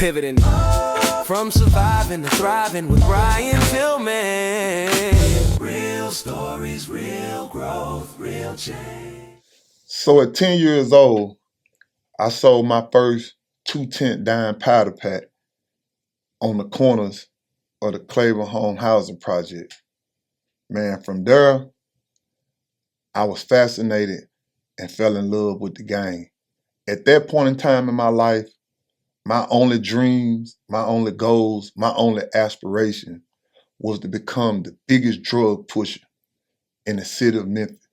Pivoting from surviving to thriving with Tillman. Real stories, real growth, real change. So at 10 years old, I sold my first 2-10 dime powder pack on the corners of the Claiborne Home Housing Project. Man, from there, I was fascinated and fell in love with the game. At that point in time in my life, my only dreams, my only goals, my only aspiration was to become the biggest drug pusher in the city of Memphis.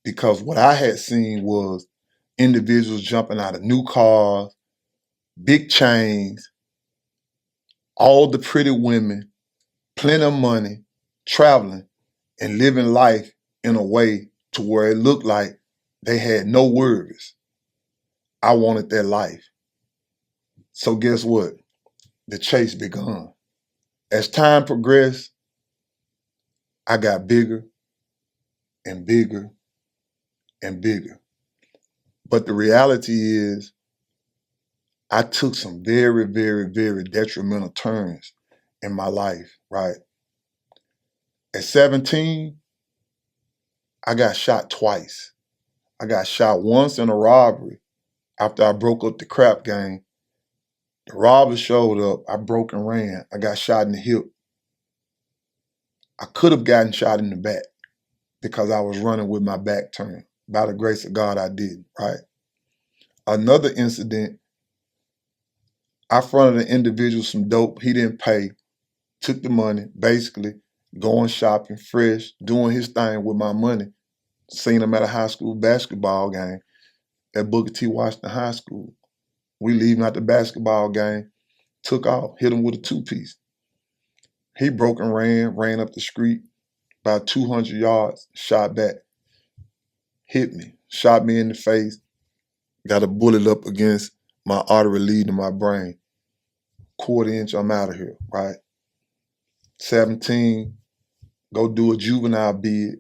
Because what I had seen was individuals jumping out of new cars, big chains, all the pretty women, plenty of money, traveling and living life in a way to where it looked like they had no worries. I wanted that life. So guess what? The chase begun. As time progressed, I got bigger and bigger and bigger. But the reality is I took some very, very, very detrimental turns in my life, right? At 17, I got shot twice. I got shot once in a robbery after I broke up the crap game. The robbers showed up, I broke and ran. I got shot in the hip. I could have gotten shot in the back because I was running with my back turned. By the grace of God, I didn't, right? Another incident, I fronted an individual some dope. He didn't pay, took the money, basically going shopping, fresh, doing his thing with my money. Seen him at a high school basketball game at Booker T. Washington High School. We leaving out the basketball game, took off, hit him with a two-piece. He broke and ran up the street about 200 yards, shot back, hit me, shot me in the face, got a bullet up against my artery leading to my brain. Quarter inch, I'm out of here, right? 17, go do a juvenile bid.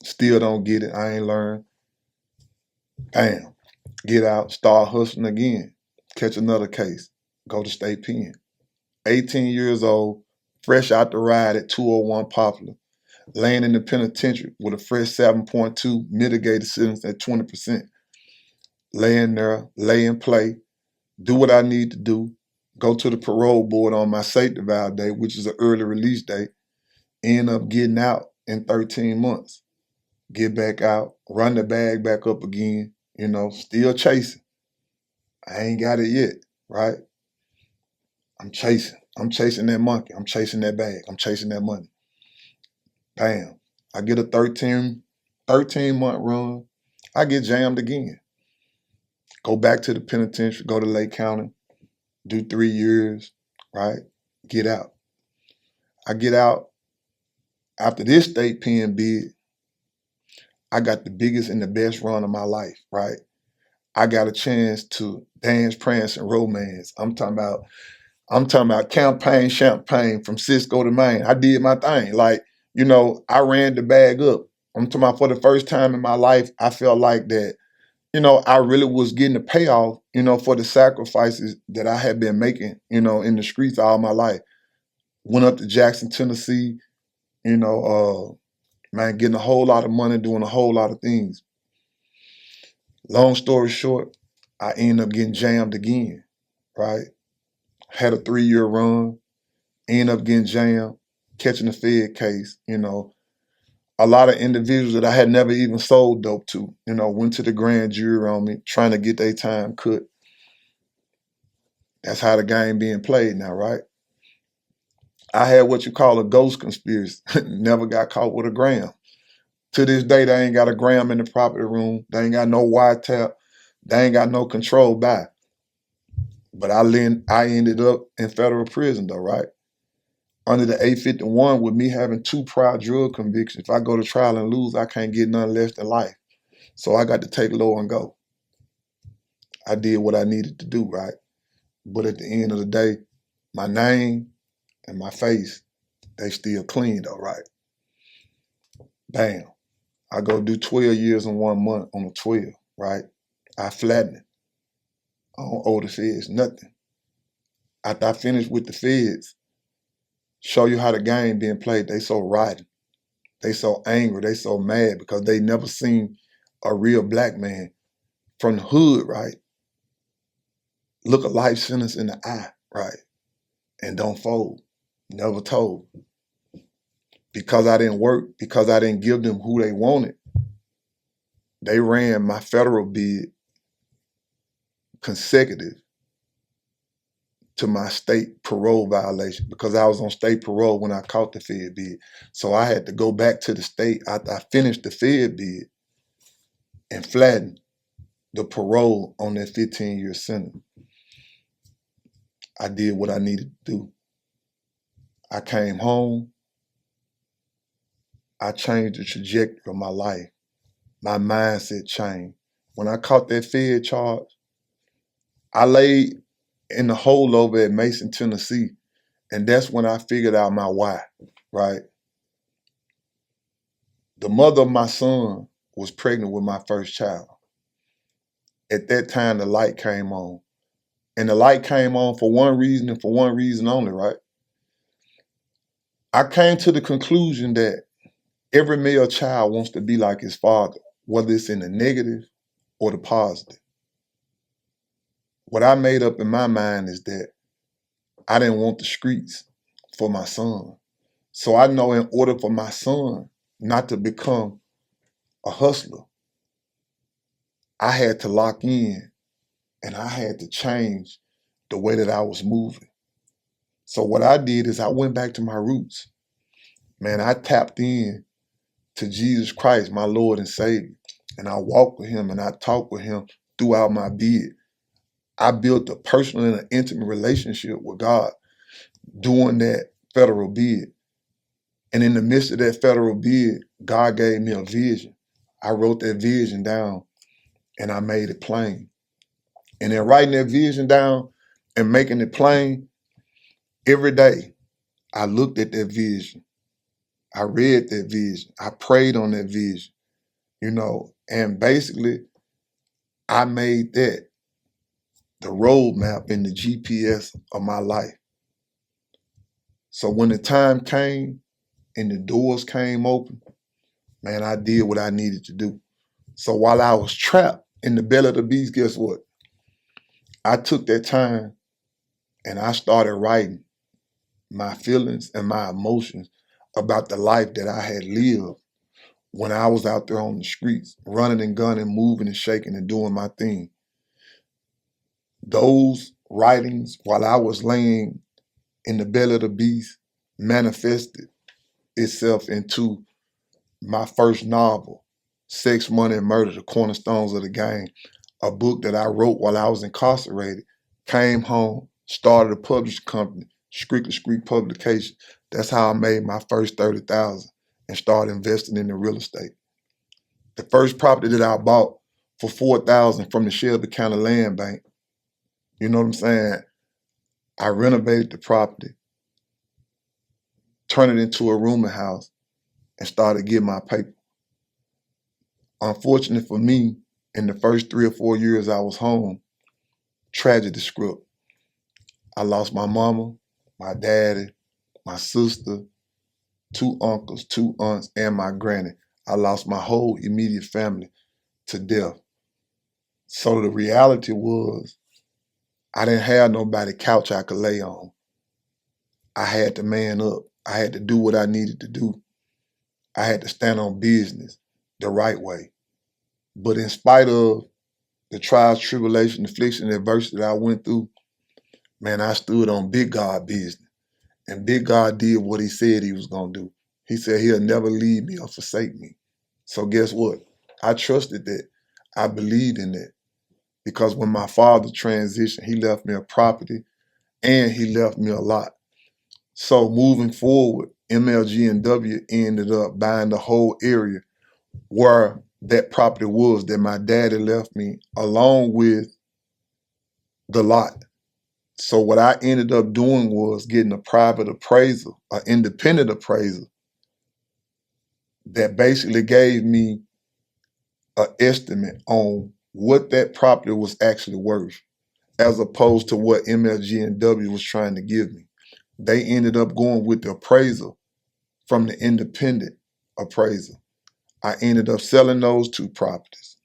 Still don't get it, I ain't learned. Bam, get out, start hustling again, catch another case, go to state pen. 18 years old, fresh out the ride at 201 Poplar, laying in the penitentiary with a fresh 7.2 mitigated sentence at 20%. Laying there, lay and play, do what I need to do, go to the parole board on my safety valve date, which is an early release date, end up getting out in 13 months. Get back out, run the bag back up again, still chasing. I ain't got it yet, right? I'm chasing. I'm chasing that monkey. I'm chasing that bag. I'm chasing that money. Bam. I get a 13-month run. I get jammed again. Go back to the penitentiary, go to Lake County, do 3 years, right? Get out. I get out. After this state pen bid, I got the biggest and the best run of my life, right? I got a chance to dance, prance, and romance. I'm talking about campaign champagne from Cisco to Maine. I did my thing. I ran the bag up. I'm talking about for the first time in my life, I felt like that, I really was getting a payoff, for the sacrifices that I had been making, in the streets all my life. Went up to Jackson, Tennessee, man, getting a whole lot of money, doing a whole lot of things. Long story short, I ended up getting jammed again, right? Had a 3-year run, ended up getting jammed, catching a Fed case, A lot of individuals that I had never even sold dope to, went to the grand jury on me, trying to get their time cut. That's how the game being played now, right? I had what you call a ghost conspiracy. Never got caught with a gram. To this day, they ain't got a gram in the property room. They ain't got no wiretap. They ain't got no control by. But I ended up in federal prison though, right? Under the 851 with me having 2 prior drug convictions. If I go to trial and lose, I can't get none less than life. So I got to take low and go. I did what I needed to do, right? But at the end of the day, my name and my face, they still clean though, right? Bam. I go do 12 years and 1 month on a 12, right? I flatten it. I don't owe the feds nothing. After I finished with the feds, show you how the game being played. They so rotten. They so angry. They so mad because they never seen a real black man from the hood, right? Look a life sentence in the eye, right? And don't fold. Never told. Because I didn't work, because I didn't give them who they wanted, they ran my federal bid consecutive to my state parole violation because I was on state parole when I caught the Fed bid. So I had to go back to the state after I finished the Fed bid and flatten the parole on that 15-year sentence. I did what I needed to do. I came home. I changed the trajectory of my life. My mindset changed. When I caught that Fed charge, I laid in the holdover at Mason, Tennessee, and that's when I figured out my why, right? The mother of my son was pregnant with my first child. At that time, the light came on. And the light came on for one reason and for one reason only, right? I came to the conclusion that every male child wants to be like his father, whether it's in the negative or the positive. What I made up in my mind is that I didn't want the streets for my son. So I know in order for my son not to become a hustler, I had to lock in and I had to change the way that I was moving. So what I did is I went back to my roots. Man, I tapped in to Jesus Christ, my Lord and Savior. And I walked with him and I talked with him throughout my bid. I built a personal and an intimate relationship with God during that federal bid. And in the midst of that federal bid, God gave me a vision. I wrote that vision down and I made it plain. And in writing that vision down and making it plain, every day I looked at that vision. I read that vision. I prayed on that vision, and basically I made that the roadmap and the GPS of my life. So when the time came and the doors came open, man, I did what I needed to do. So while I was trapped in the belly of the beast, guess what? I took that time and I started writing my feelings and my emotions about the life that I had lived when I was out there on the streets, running and gunning, moving and shaking and doing my thing. Those writings, while I was laying in the belly of the beast, manifested itself into my first novel, Sex, Money, and Murder, The Cornerstones of the Game, a book that I wrote while I was incarcerated, came home, started a publishing company, Strictly Street Publication. That's how I made my first $30,000 and started investing in the real estate. The first property that I bought for $4,000 from the Shelby County Land Bank, you know what I'm saying? I renovated the property, turned it into a rooming house, and started getting my paper. Unfortunately for me, in the first 3 or 4 years I was home, tragedy script. I lost my mama, my daddy, my sister, 2 uncles, 2 aunts, and my granny. I lost my whole immediate family to death. So the reality was I didn't have nobody couch I could lay on. I had to man up. I had to do what I needed to do. I had to stand on business the right way. But in spite of the trials, tribulation, affliction, and adversity that I went through, man, I stood on big God business. And big God did what he said he was going to do. He said he'll never leave me or forsake me. So guess what? I trusted that. I believed in that. Because when my father transitioned, he left me a property and he left me a lot. So moving forward, MLG and W ended up buying the whole area where that property was that my daddy left me, along with the lot. So what I ended up doing was getting a private appraisal, an independent appraiser, that basically gave me an estimate on what that property was actually worth. as opposed to what MSG&W was trying to give me. They ended up going with the appraisal from the independent appraiser. I ended up selling those 2 properties.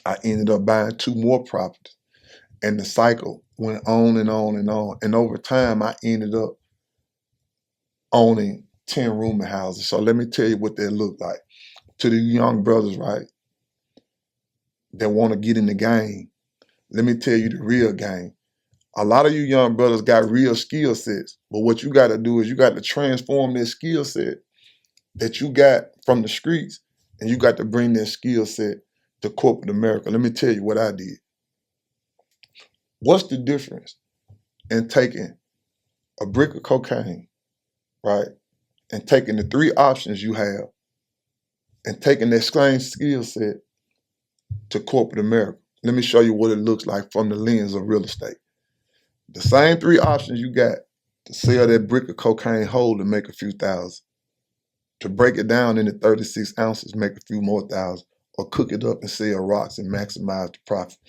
I ended up buying 2 more properties. And the cycle went on and on and on. And over time, I ended up owning 10 rooming houses. So let me tell you what that looked like. To the young brothers, right, that want to get in the game, let me tell you the real game. A lot of you young brothers got real skill sets, but what you got to do is you got to transform that skill set that you got from the streets, and you got to bring that skill set to corporate America. Let me tell you what I did. What's the difference in taking a brick of cocaine, right, and taking the 3 options you have and taking that same skill set to corporate America? Let me show you what it looks like from the lens of real estate. The same 3 options you got to sell that brick of cocaine whole to make a few thousand, to break it down into 36 ounces, make a few more thousand, or cook it up and sell rocks and maximize the profit.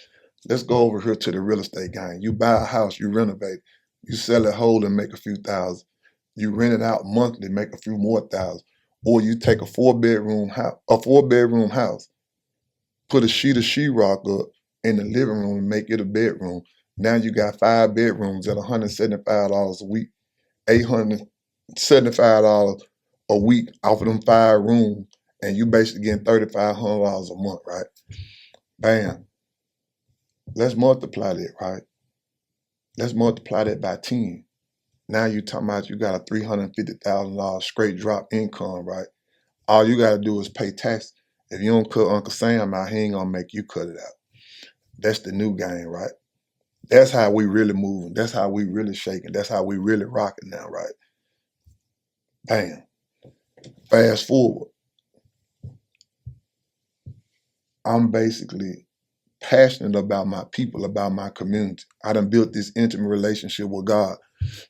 Let's go over here to the real estate game. You buy a house, you renovate, you sell it whole and make a few thousand. You rent it out monthly, make a few more thousand. Or you take a 4-bedroom house, put a sheet of sheetrock up in the living room and make it a bedroom. Now you got 5 bedrooms at $175 a week, $875 a week off of them 5 rooms, and you basically getting $3,500 a month, right? Bam. Let's multiply that, right? Let's multiply that by 10. Now you talking about you got a $350,000 straight drop income, right? All you got to do is pay tax. If you don't cut Uncle Sam out, he ain't gonna make you cut it out. That's the new game, right? That's how we really moving. That's how we really shaking. That's how we really rocking now, right? Bam. Fast forward. I'm basically passionate about my people, about my community. I done built this intimate relationship with God.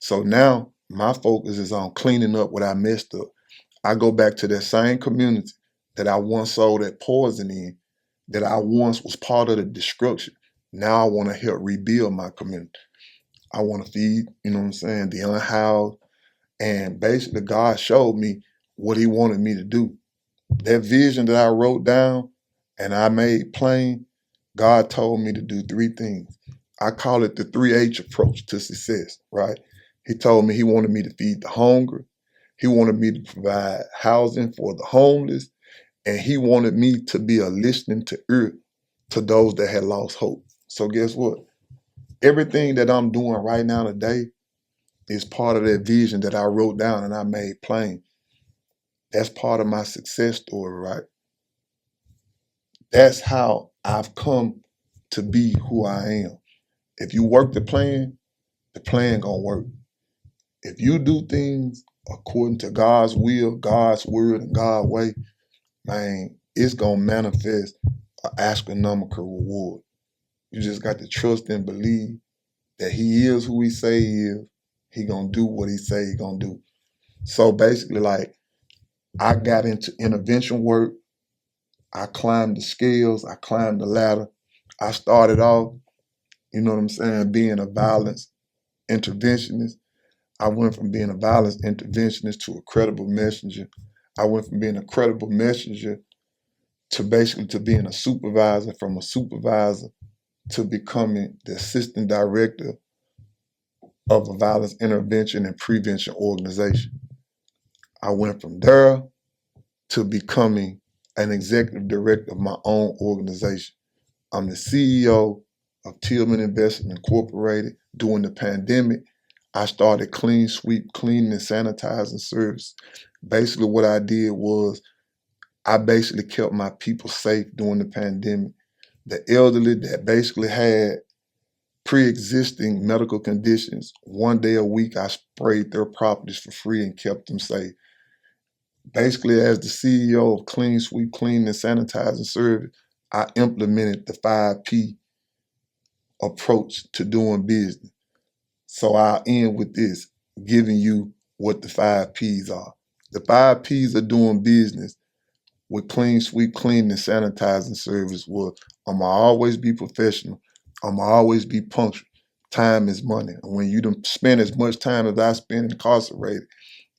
So now my focus is on cleaning up what I messed up. I go back to that same community that I once sold that poison in, that I once was part of the destruction. Now I want to help rebuild my community. I want to feed, you know what I'm saying, the unhoused. And basically God showed me what he wanted me to do. That vision that I wrote down and I made plain, God told me to do 3 things. I call it the 3H approach to success, right? He told me he wanted me to feed the hungry. He wanted me to provide housing for the homeless. And he wanted me to be a listening to ear to those that had lost hope. So guess what? Everything that I'm doing right now today is part of that vision that I wrote down and I made plain. That's part of my success story, right? That's how I've come to be who I am. If you work the plan gonna work. If you do things according to God's will, God's word, and God's way, man, it's gonna manifest an astronomical reward. You just got to trust and believe that he is who he say he is. He gonna do what he say he gonna do. So basically, like, I got into intervention work. I climbed the scales. I climbed the ladder. I started off, you know what I'm saying, being a violence interventionist. I went from being a violence interventionist to a credible messenger. I went from being a credible messenger to basically to being a supervisor, from a supervisor to becoming the assistant director of a violence intervention and prevention organization. I went from there to becoming an executive director of my own organization. I'm the CEO of Tillman Investment Incorporated. During the pandemic, I started Clean Sweep cleaning and sanitizing service. Basically, what I did was I basically kept my people safe during the pandemic. The elderly that basically had pre-existing medical conditions, 1 day a week, I sprayed their properties for free and kept them safe. Basically, as the CEO of Clean Sweep cleaning and sanitizing service, I implemented the 5P approach to doing business. So I'll end with this, giving you what the 5Ps are. The 5Ps of doing business with Clean Sweep cleaning and sanitizing service was, I'm gonna always be professional. I'ma always be punctual. Time is money. And when you done spend as much time as I spend incarcerated,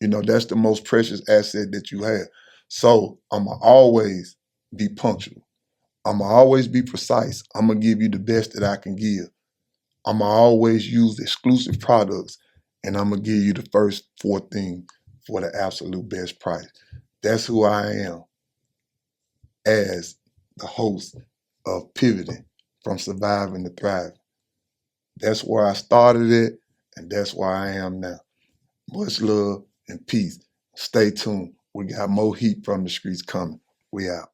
that's the most precious asset that you have. So I'ma always be punctual. I'ma always be precise. I'ma give you the best that I can give. I'ma always use exclusive products, and I'ma give you the first 4 things for the absolute best price. That's who I am as the host of Pivoting from Surviving to Thriving. That's where I started it, and that's where I am now. Much love and peace. Stay tuned. We got more heat from the streets coming. We out.